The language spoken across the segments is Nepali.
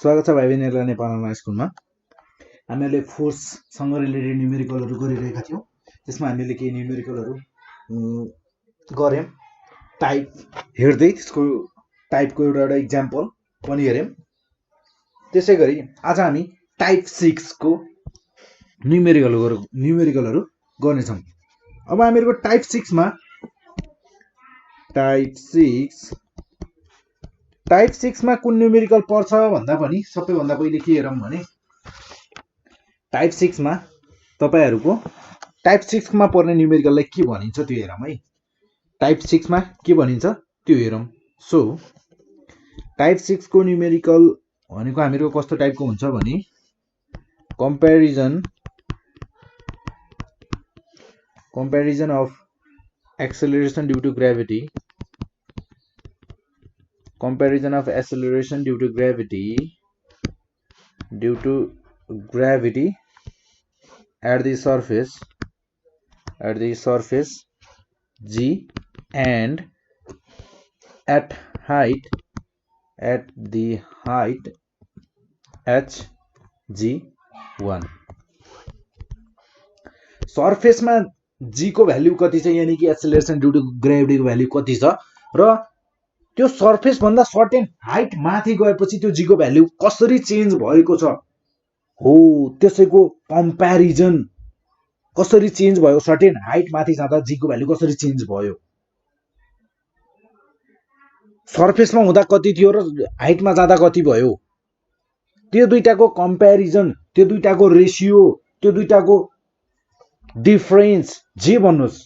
स्वागत छ भाइ बहिनीहरुलाई नेपाल अनलाइन स्कुलमा। हामीहरूले फोर्ससँग रिलेटेड न्युमेरिकलहरू गरिरहेका थियौँ। त्यसमा हामीले केही न्युमेरिकलहरू गर्यौँ, टाइप हेर्दै त्यसको टाइपको एउटा इक्जाम्पल पनि हेर्यौँ। त्यसै गरी आज हामी टाइप 6 को न्युमेरिकलहरू गर्नेछौँ। अब हामीहरूको टाइप 6 मा टाइप 6 मा कुन न्युमेरिकल पर्छ भन्दा पनि सबैभन्दा पहिले के हेरौँ भने टाइप 6 मा तपाईहरुको टाइप 6 मा पर्ने न्युमेरिकललाई के भनिन्छ त्यो हेरौँ है। टाइप 6 मा के भनिन्छ त्यो हेरौँ। सो टाइप 6 को न्युमेरिकल भनेको हामीहरुको कस्तो टाइपको हुन्छ भने comparison of acceleration due to gravity at the surface g and at the height h g1। सर्फेसमा जी को भ्यालु कति छ, यानी कि एक्सेलरेसन ड्यू टु ग्रेभिटी को भ्यालु कति छ र त्यो सर्फेस भन्दा सर्टेन हाइट माथि गएपछि त्यो जी को भ्यालु कसरी चेन्ज भएको छ हो त्यसैको कम्प्यारिजन कसरी चेन्ज भयो, सर्टेन हाइट माथि जाँदा जी को भ्यालु कसरी चेन्ज भयो, सर्फेसमा हुँदा कति थियो र हाइटमा जाँदा कति भयो, त्यो दुईटाको कम्प्यारिजन, त्यो दुईटाको रेशियो, त्यो दुईटाको डिफरेन्स जे भन्नुस्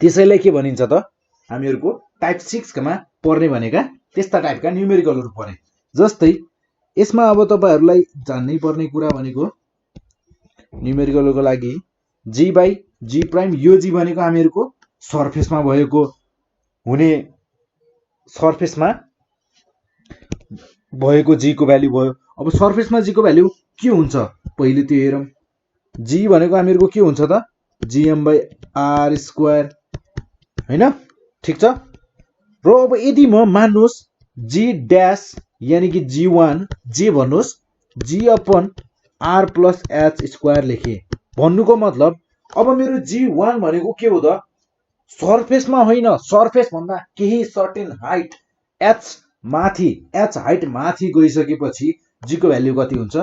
त्यसैलाई के भनिन्छ त हामीहरुको टाइप 6 मा पर्ने भनेका त्यस्ता टाइपका न्युमेरिकलहरु परे। जस्तै यसमा अब तपाईहरुलाई जान्नै पर्ने कुरा भनेको न्युमेरिकलको लागि जी बाइ जी प्राइम, यो जी भनेको हामीहरुको सर्फेसमा भएको हुने सर्फेसमा भएको जी को भ्यालु भयो। अब सर्फेसमा जी को भ्यालु के हुन्छ पहिले त्यो हेरौँ। जी भनेको हामीहरुको के हुन्छ त जीएम बाइ आर स्क्वायर हैन, ठीक छ। र अब यदि म मान्नुस् जी ड्याश यानी कि जी1 जे भन्नुस् G upon R plus H square लेखे, भन्नुको मतलब अब मेरो जी1 भनेको के हो त सर्फेसमा होइन, सर्फेस भन्दा केही सर्टेन हाइट एच माथि, एच हाइट माथि गइसकेपछि जी को भ्यालु कति हुन्छ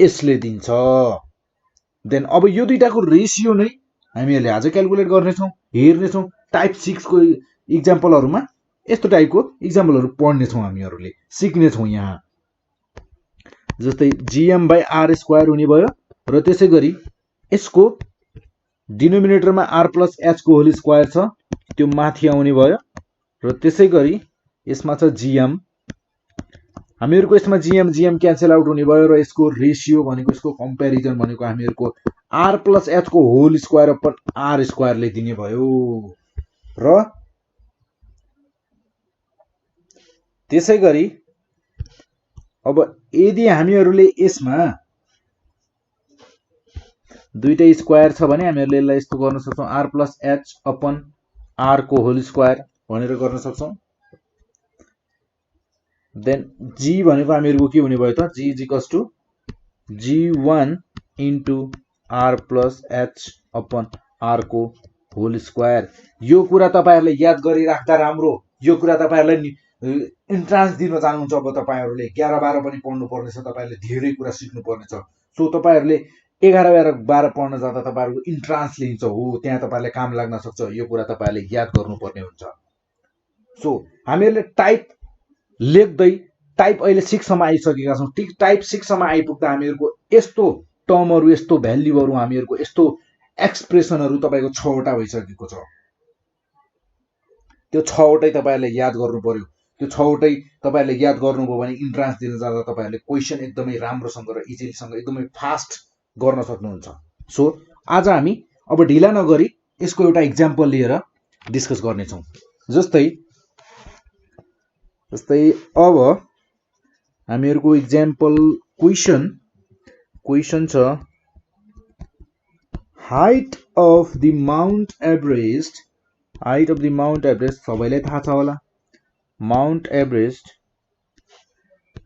यसले दिन्छ। देन अब यो दुईटाको रेशियो नै हामीहरुले आज क्याल्कुलेट गर्नेछौँ, हेर्नेछौँ। टाइप 6 को इक्जाम्पलहरुमा यस्तो टाइपको इक्जाम्पलहरु पढ्नेछौँ, हामीहरुले सिक्नेछौँ यहाँ। जस्तै जीएम बाइ आर स्क्वायर हुने भयो र त्यसै गरी यसको डिनोमिनेटरमा आर प्लस एच को होल स्क्वायर छ त्यो माथि आउने भयो र त्यसै गरी यसमा छ जीएम, हामीहरुको यसमा जीएम जीएम क्यान्सल आउट हुने भयो र यसको रेशियो भनेको यसको कम्प्यारिजन भनेको हामीहरुको आर प्लस एच को whole square upon R square ले दिने भयो। र त्यसै गरी अब यदि हामीहरुले यसमा दुईटै स्क्वायर छ भने हामीहरुले यसलाई यस्तो गर्न सक्छौं R plus H upon R को होल स्क्वायर भनेर गर्न सक्छौं। देन जी भनेको हामीहरुको के हुने भयो त G is equals to G1 into R plus H upon R को होल स्क्वायर। यो कुरा तपाईहरुले याद गरिराख्दा राम्रो, यो कुरा तपाईहरुले इन्ट्रान्स दिन चाहनुहुन्छ। अब तपाईहरुले 11-12 पनि पढ्नु पर्ने छ, तपाईहरुले धेरै कुरा सिक्नु पर्ने छ। सो तपाईहरुले 11-12 पढ्न जाँदा तपाईहरुको इन्ट्रान्स लिन्छ हो, त्यहाँ तपाईहरुले काम लाग्न सक्छ, यो कुरा तपाईहरुले याद गर्नुपर्ने हुन्छ। सो हामीहरुले टाइप लेख्दै टाइप अहिले 6 सम्म आइसकेका छौं। टाइप 6 सम्म आइपुग्दा हामीहरुको यस्तो टर्महरु, यस्तो भ्यालुहरु, हामीहरुको यस्तो एक्सप्रेसनहरु तपाईको 6 वटा भइसकेको छ। त्यो 6 वटै तपाईहरुले याद गर्नु पर्यो। त्यो 6 वटै तपाईहरुले याद गर्नुभयो भने इन्ट्रान्स दिन जाँदा तपाईहरुले क्वेशन एकदमै राम्रोसँग र इजिलीसँग एकदमै फास्ट गर्न सक्नुहुन्छ। सो आज हामी अब ढिला नगरी यसको एउटा इक्जाम्पल लिएर डिस्कस गर्नेछौँ। जस्तै अब हामीहरुको इक्जाम्पल क्वेशन छ height of the Mount Everest सबैलाई थाहा छ होला। Mount Everest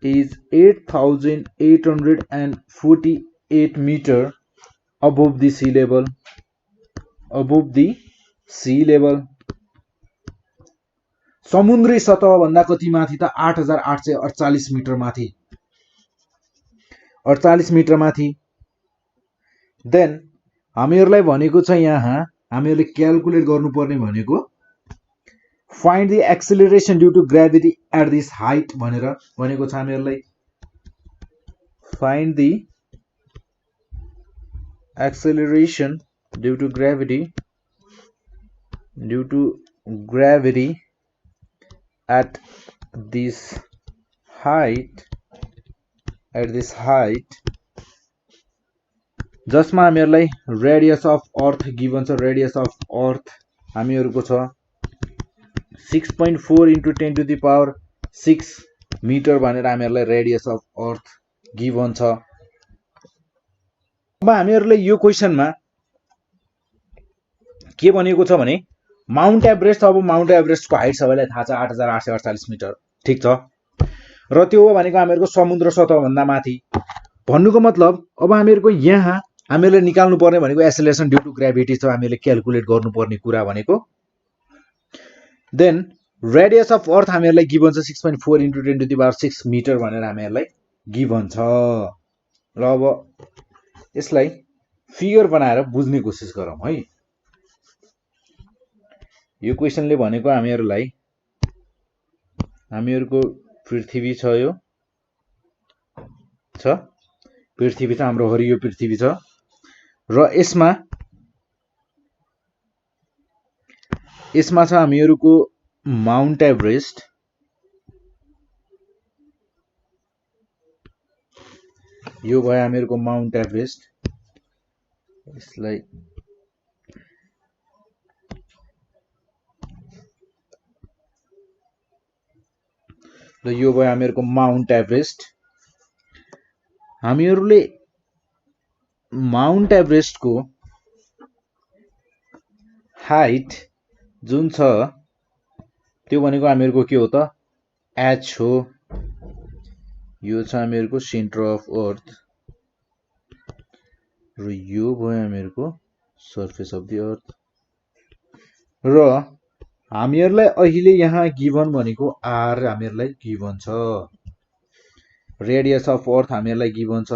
is 8,848 meter above the sea level. Above the sea level. समुद्री सतह भन्दा कति माथि त 8,848 मिटर माथि 48 मिटर माथि देन हामीहरुलाई भनेको छ यहाँ हामीहरुले क्याल्कुलेट गर्नुपर्ने भनेको find the acceleration due to gravity at this height भनेर भनेको छ हामीहरुलाई find the acceleration due to gravity at this height जसमा हामीहरुलाई रेडियस अफ अर्थ गिवन छ रेडियस अफ अर्थ हामीहरुको छ 6.4 into 10 to the power 6 metre भनेर हामीहरुलाई रेडियस अफ अर्थ गिवन छ अब हामीहरुले यो क्वेशनमा के भनेको छ भने माउन्ट एभरेस्ट अब माउन्ट एभरेस्टको हाइट सबैलाई थाहा छ 8,848 मिटर ठीक छ र त्यो हो भनेको हामीहरुको समुद्र सतह भन्दा माथि भन्नुको मतलब अब हामीहरुको यहाँ हामीहरुले निकाल्नु पर्ने भनेको एक्सेलरेसन ड्यू टु ग्रेभिटी छ हामीहरुले क्याल्कुलेट गर्नुपर्ने कुरा भनेको देन रेडियस अफ अर्थ हामीहरुलाई गिवन छ 6.4 into 10 to the power 6 metre भनेर हामीहरुलाई गिवन छ र अब यसलाई फिगर बनाएर बुझ्ने कोसिस गरौँ है यो क्वेशनले भनेको हामीहरुको पृथ्वी छ यो छ पृथ्वी त हाम्रो हरियो पृथ्वी छ र यसमा छ हामीहरुको माउन्ट एभरेस्ट यो भयो हामीहरुको माउन्ट एभरेस्ट यसलाई र यो भयो हामीहरुको माउन्ट एभरेस्ट हामीहरुले माउन्ट एभरेस्टको हाइट जुन छ त्यो भनेको हामीहरुको के हो त एच हो यो छ हामीहरुको सेन्टर अफ अर्थ र यो भयो हामीहरुको सर्फेस अफ द अर्थ र हामीहरुलाई अहिले यहाँ गिवन भनेको आर हामीहरुलाई गिवन छ रेडियस अफ अर्थ हामीहरुलाई गिवन छ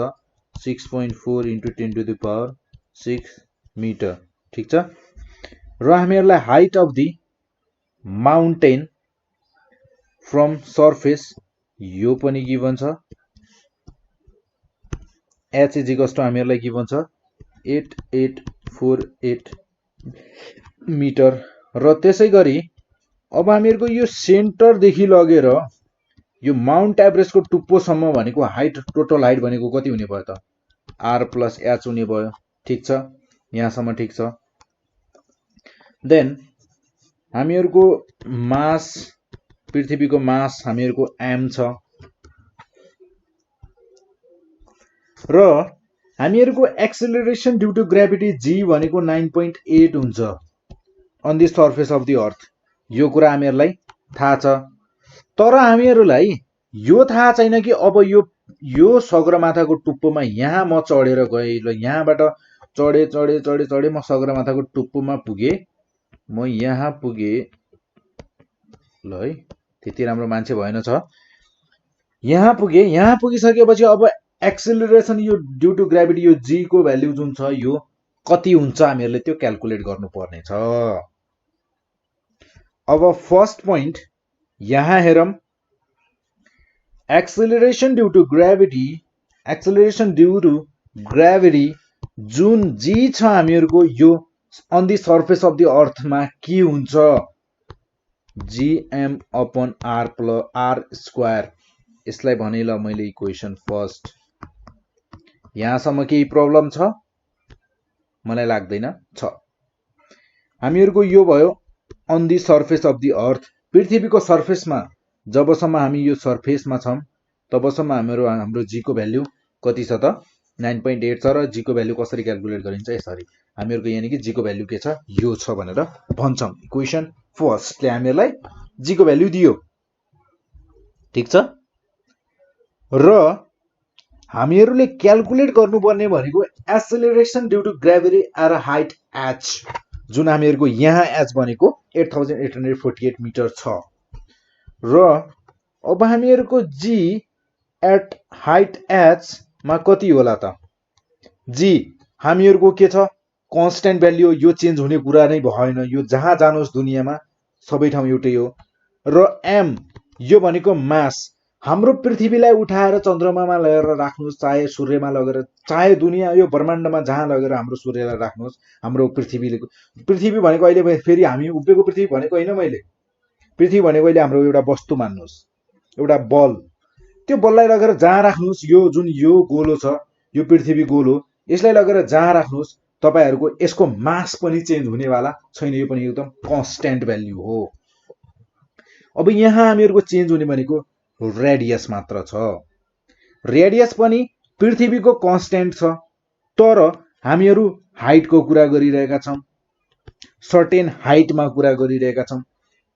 6.4 into 10 to the power 6 metre ठीक छ र हामीहरुलाई height of the mountain from surface यो पनि गिवन छ h इज इक्वल्स टु हामीहरुलाई गिवन छ 8848 मिटर र त्यसैगरी अब हामीहरुको यो सेन्टर देखि लगेर यो माउन्ट एभरेस्टको टुप्पोसम्म भनेको हाइट टोटल हाइट भनेको कति हुने भयो त r + h हुने भयो ठीक छ यहाँसम्म ठीक छ देन हामीहरुको मास पृथ्वीको मास हामीहरुको m छ र हामीहरुको acceleration due to gravity g भनेको 9.8 हुन्छ on the surface of the earth यो कुरा हामीहरुलाई थाहा छ तर हामीहरुलाई यो थाहा छैन कि अब यो सगरमाथाको टुप्पोमा यहाँ म चढेर गए ल यहाँबाट चढे म सगरमाथाको टुप्पोमा पुगे म यहाँ पुगे ल है त्यति राम्रो मान्छे भएन छ यहाँ पुगिसकेपछि अब एक्सेलरेसन यो ड्यू टु ग्रेभिटी यो g को भ्यालु जुन छ यो कति हुन्छ हामीहरुले त्यो क्याल्कुलेट गर्नुपर्ने छ अब फर्स्ट पोइन्ट यहाँ हेरौं एक्सेलरेसन ड्यू टु ग्रेभिटी जुन g छ हामीहरुको यो on the surface of the अर्थमा के हुन्छ gm/r² यसलाई भने ल मैले इक्वेसन फर्स्ट यहाँसम्म केही प्रब्लम छ मलाई लाग्दैन छ हामीहरुको यो भयो on the surface of the earth पृथ्वीको सर्फेसमा जबसम्म हामी यो सर्फेसमा छौं तबसम्म हाम्रो g को भ्यालु कति छ त 9.8 छ र g को भ्यालु कसरी क्याल्कुलेट गरिन्छ यसरी हामीहरुको यानी कि g को भ्यालु के छ यो छ भनेर भन्छौं इक्वेसन फर्स्टले हामीहरुलाई g को भ्यालु दियो ठीक छ र हामीहरूले क्याल्कुलेट गर्नुपर्ने भनेको acceleration due to gravity at a height H, जुन हामीहरूको यहाँ एच भनेको 8848 मिटर छ। र अब हामीहरूको जी एट हाइट एच मा कति होला त? जी हामीहरूको के छ? कन्स्टेन्ट भ्याल्यु, यो चेन्ज हुने कुरा नै भएन, यो जहाँ जानुहोस् दुनियाँमा सबै ठाउँ एउटै हो। र एम यो भनेको मास, हाम्रो पृथ्वीलाई उठाएर चन्द्रमामा लगेर राख्नुहोस्, चाहे सूर्यमा लगेर, चाहे दुनियाँ यो ब्रह्माण्डमा जहाँ लगेर हाम्रो सूर्यलाई राख्नुहोस्, हाम्रो पृथ्वी भनेको अहिले फेरि हामी उभिएको पृथ्वी भनेको होइन, मैले पृथ्वी भनेको अहिले हाम्रो एउटा वस्तु मान्नुहोस्, एउटा बल। त्यो बललाई लगेर जहाँ राख्नुहोस्, यो जुन यो गोलो छ, यो पृथ्वी गोलो, यसलाई लगेर जहाँ राख्नुहोस् तपाईहरूको यसको मास पनि चेन्ज हुनेवाला छैन, यो पनि एकदम कन्स्टेन्ट भ्याल्यु हो। अब यहाँ हामीहरूको चेन्ज हुने भनेको रेडियस मात्र छ। रेडियस पनि पृथ्वीको कन्स्टेन्ट छ, तर हामीहरू हाइटको कुरा गरिरहेका छौँ, सर्टेन हाइटमा कुरा गरिरहेका छौँ।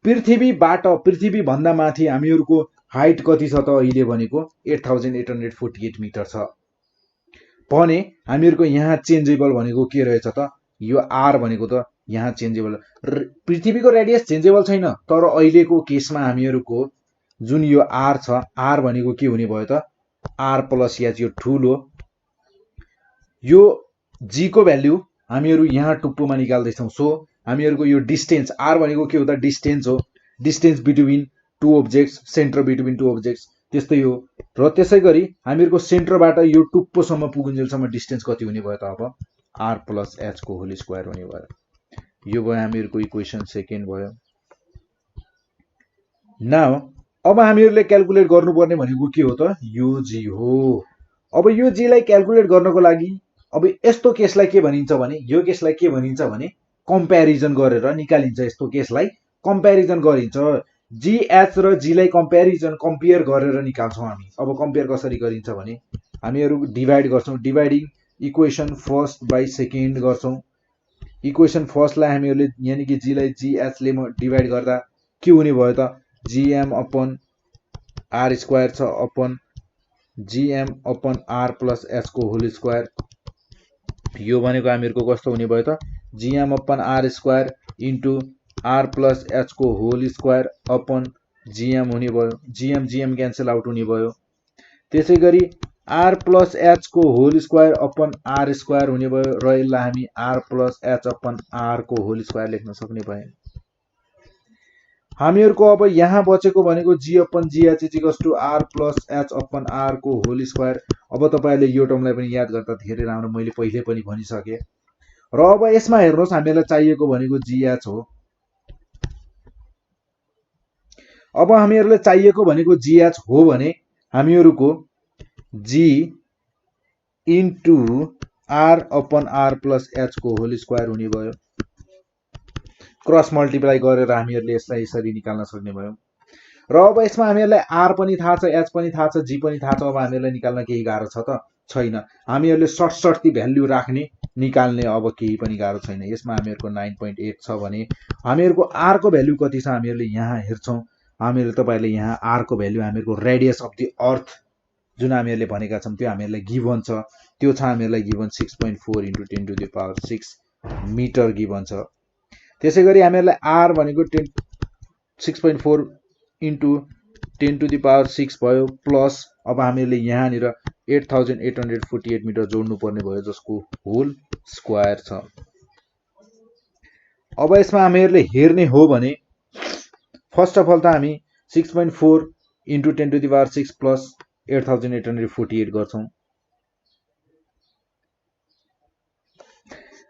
पृथ्वीभन्दा माथि हामीहरूको हाइट कति छ त अहिले भनेको 8848 मिटर छ भने हामीहरूको यहाँ चेन्जेबल भनेको के रहेछ त? यो आर भनेको त यहाँ चेन्जेबल। पृथ्वीको रेडियस चेन्जेबल छैन, तर अहिलेको केसमा हामीहरूको जुन यो आर छ, आर भनेको के हुने भयो त? आर प्लस एच, यो ठुलो, यो जी को भ्याल्यु हामीहरू यहाँ टुप्पोमा निकाल्दैछौँ। सो हामीहरूको यो डिस्टेन्स आर भनेको के हो त? डिस्टेन्स हो, distance between two objects, centre between two objects, त्यस्तै हो। र त्यसै गरी हामीहरूको सेन्टरबाट यो टुप्पोसम्म पुगुन्जेलसम्म डिस्टेन्स कति हुने भयो त? अब आर प्लस एच को होल स्क्वायर हुने भयो। यो भयो हामीहरूको इक्वेसन सेकेन्ड भयो। नाउ अब हामीहरूले क्याल्कुलेट गर्नुपर्ने भनेको के हो त? यो जी हो। अब यो जी लाई क्याल्कुलेट गर्नको लागि अब यस्तो केसलाई के भनिन्छ भने, यो केसलाई के भनिन्छ भने कम्प्यारिजन गरेर निकालिन्छ। यस्तो केसलाई कम्प्यारिजन गरिन्छ। जी एच र जी लाई कम्पेयर गरेर निकाल्छौँ हामी। अब कम्पेयर कसरी गरिन्छ भने हामीहरू डिभाइड गर्छौँ, dividing equation first by second गर्छौँ। इक्वेसन फर्स्टलाई हामीहरूले यानि कि जी लाई जी एच ले डिभाइड गर्दा के हुने भयो त? जीएम अपन आर स्क्वायर छ upon GM upon R plus H को होल स्क्वायर। यो भनेको हामीहरूको कस्तो हुने भयो त? GM upon R square into R plus H को होल स्क्वायर अपन जीएम हुने भयो। जीएम जीएम क्यान्सल आउट हुने भयो। त्यसै गरी आर प्लस एच को whole square upon R square हुने भयो, र यसलाई हामी R plus H upon R को होल स्क्वायर लेख्न सक्ने भयो। हामीहरूको अब यहाँ बचेको भनेको G upon GH equals to R plus H upon R को होल स्क्वायर। अब तपाईहरुले यो टर्मलाई पनि याद गर्दा धेरै राम्रो, मैले पहिले पनि भनिसके। र अब यसमा हेर्नुहोस्, हामीलाई चाहिएको भनेको जीएच हो। अब हामीहरुले चाहिएको भनेको जीएच हो भने हामीहरुको G into R upon R plus H को होल स्क्वायर हुने भयो। क्रस मल्टिप्लाई गरेर हामीहरुले यसलाई यसरी निकाल्न सक्ने भयो। र अब यसमा हामीहरुलाई आर पनि थाहा छ, एच पनि थाहा छ, जी पनि थाहा छ। अब हामीहरुलाई निकाल्न केही गाह्रो छ त? छैन। हामीहरुले सर्ट भ्यालु राख्ने, निकाल्ने अब केही पनि गाह्रो छैन। यसमा हामीहरुको 9.8 छ भने हामीहरुको आर को भ्यालु कति छ हामीहरुले यहाँ हेर्छौं। हामीहरुले तपाईहरुले यहाँ आर को भ्यालु हामीहरुको रेडियस अफ द अर्थ जुन हामीहरुले भनेका छौं त्यो हामीहरुलाई गिभन छ। त्यो छ हामीहरुलाई गिभन 6.4 × 10⁶ मिटर गिभन छ। त्यसै गरी हामीहरुलाई आर भनेको 6.4 × 10⁶ भयो, प्लस अब हामीहरुले यहाँनिर 8848 मिटर जोड्नु पर्ने भयो, जसको होल स्क्वायर छ। अब यसमा हामीहरुले हेर्ने हो भने फर्स्ट अफ अल त हामी 6.4 × 10⁶ प्लस 8848 गर्छौं।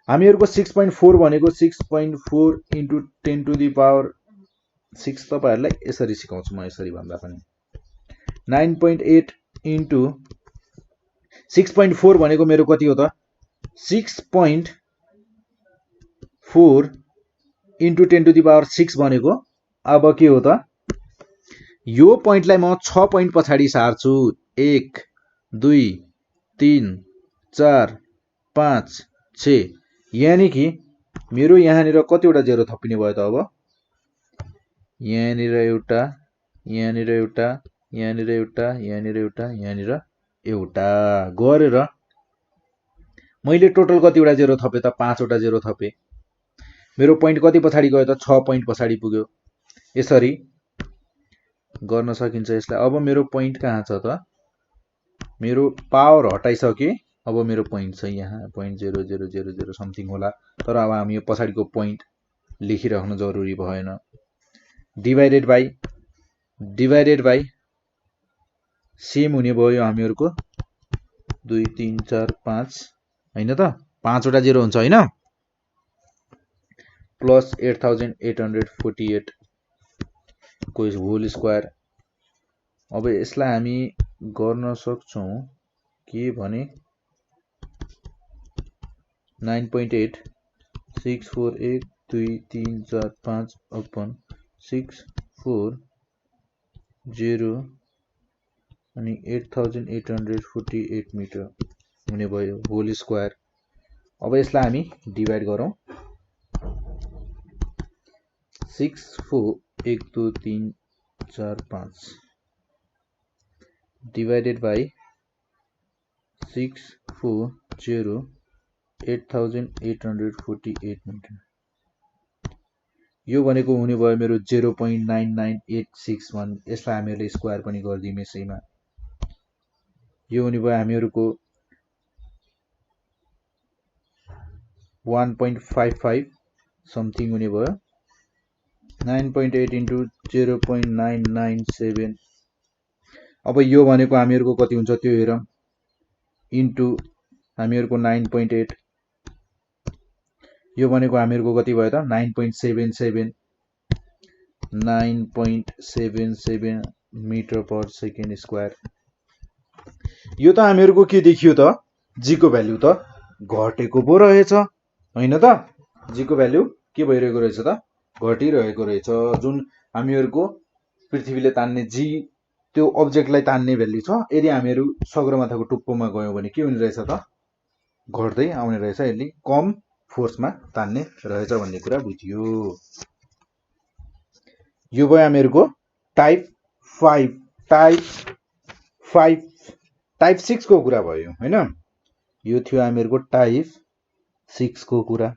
हामीहरुको 6.4 भनेको 6.4 × 10⁶ तपाईहरुलाई यसरी सिकाउँछु म, यसरी भन्दा पनि 9.8 × 6.4 भनेको मेरो कति हो त? 6.4 × 10⁶ भनेको अब के हो त? यो पोइन्टलाई म 6 पोइन्ट पछाडी सार्छु। 1 2 3 4 5 6, यानी कि मेरो यहाँनिर कतिवटा जेरो थपिने भयो त? अब यहाँनिर एउटा, यहाँनिर एउटा, यहाँनिर एउटा, यहाँनिर एउटा, यहाँनिर एउटा गरेर मैले टोटल कतिवटा जेरो थपेँ त 5 वटा जेरो थपेँ। मेरो पोइन्ट कति पछाडि गयो त 6 पोइन्ट पछाडि पुग्यो। यसरी गर्न सकिन्छ यसलाई। अब मेरो पोइन्ट कहाँ छ त? मेरो पावर हटाइसके। अब मेरो पोइन्ट छ यहाँ 0.0000 समथिङ होला। तर अब हामी यो पछाडिको पोइन्ट लेखिराख्नु जरुरी भएन। डिभाइडेड बाइ सेम हुने भयो हामीहरुको 2 3 4 5 हैन त 5 वटा जेरो हुन्छ हैन, प्लस 8848 को होल स्क्वायर। अब यसलाई हामी गर्न सक्छौं के भने 9.8 648 2 3 4 5 अपन 640 अनि 8848 मिटर हुने भयो होल स्क्वायर। अब यसलाई हामी डिभाइड गरौँ। 6 4 1 2 3 4 5 डिवाइडेड बाई 640 8848 मिटर। यो भनेको हुने भयो मेरो 0.99861। यसलाई हामीले स्क्वायर पनि गर्दियौं यसैमा। यो हुने भयो हामीहरुको 1.55 समथिङ हुने भयो। 9.8 into 0.997। अब यो भनेको हामीहरुको कति हुन्छ त्यो हेरौं। इन्टु हामीहरुको 9.8, यो भनेको हामीहरुको कति भयो त 9.77 मिटर पर सेकेन्ड स्क्वायर। यो त हामीहरुको के देखियो त जी को भ्यालु त घटेको पो रहेछ हैन त। जी को भ्यालु के भइरहेको रहेछ त घटिरहेको रहेछ। जुन हामीहरुको पृथ्वीले तान्ने जी त्यो अब्जेक्टलाई तान्ने भ्यालु छ, यदि हामीहरु सगरमाथाको टुप्पोमा गयौं भने के हुने रहेछ त घट्दै आउने रहेछ। यसले कम फोर्समा तान्ने रहेछ भन्ने कुरा बुझियो। यो भयो हामीहरुको टाइप 5। टाइप 6 को कुरा भयो हैन। यो थियो हामीहरुको टाइप 6 को कुरा।